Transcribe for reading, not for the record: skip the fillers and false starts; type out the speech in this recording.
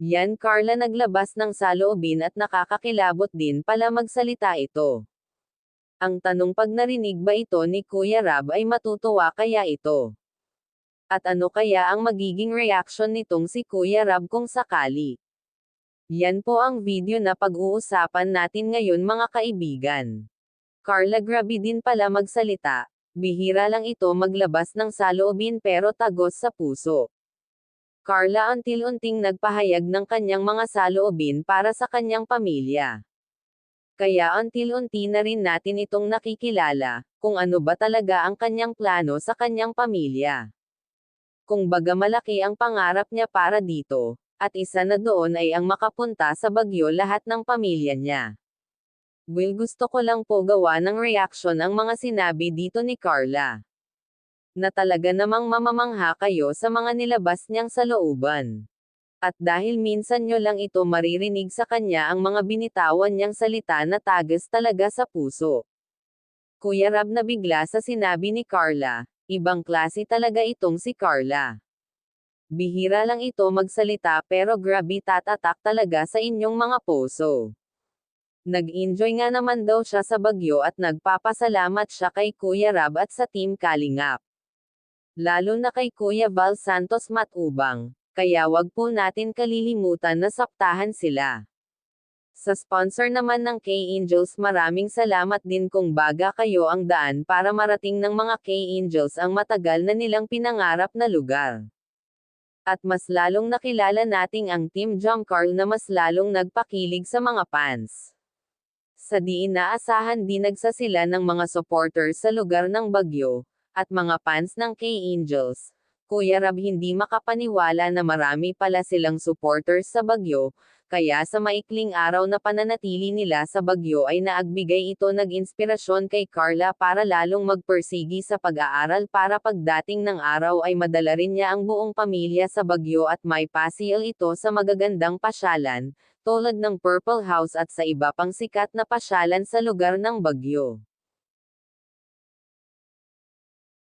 Yan Carla, naglabas ng saloobin at nakakakilabot din pala magsalita ito. Ang tanong, pag narinig ba ito ni Kuya Rab ay matutuwa kaya ito? At ano kaya ang magiging reaction nitong si Kuya Rab kung sakali? Yan po ang video na pag-uusapan natin ngayon mga kaibigan. Carla, grabe din pala magsalita. Bihira lang ito maglabas ng saloobin pero tagos sa puso. Carla until-unting nagpahayag ng kanyang mga saloobin para sa kanyang pamilya. Kaya until-unti na rin natin itong nakikilala, kung ano ba talaga ang kanyang plano sa kanyang pamilya. Kung baga malaki ang pangarap niya para dito, at isa na doon ay ang makapunta sa Baguio lahat ng pamilya niya. Will, gusto ko lang po gawa ng reaction ang mga sinabi dito ni Carla. Na talaga namang mamamangha kayo sa mga nilabas niyang salooban. At dahil minsan nyo lang ito maririnig sa kanya ang mga binitawan niyang salita na tagas talaga sa puso. Kuya Rab, na bigla sa sinabi ni Carla, ibang klase talaga itong si Carla. Bihira lang ito magsalita pero grabe tatatak talaga sa inyong mga puso. Nag-enjoy nga naman daw siya sa Baguio at nagpapasalamat siya kay Kuya Rab at sa Team Kalingap. Lalo na kay Kuya Val Santos Matubang, kaya wag po natin kalilimutan na saptahan sila. Sa sponsor naman ng K-Angels, maraming salamat din kung baga kayo ang daan para marating ng mga K-Angels ang matagal na nilang pinangarap na lugar. At mas lalong nakilala nating ang Team Jomcarl na mas lalong nagpakilig sa mga fans. Sa di inaasahan dinagsa sila ng mga supporters sa lugar ng Baguio, at mga fans ng K-Angels. Kuya Rab, hindi makapaniwala na marami pala silang supporters sa Baguio, kaya sa maikling araw na pananatili nila sa Baguio ay naagbigay ito nag-inspirasyon kay Carla para lalong magpersigi sa pag-aaral para pagdating ng araw ay madala rin niya ang buong pamilya sa Baguio at may pasyal ito sa magagandang pasyalan, tulad ng Purple House at sa iba pang sikat na pasyalan sa lugar ng Baguio.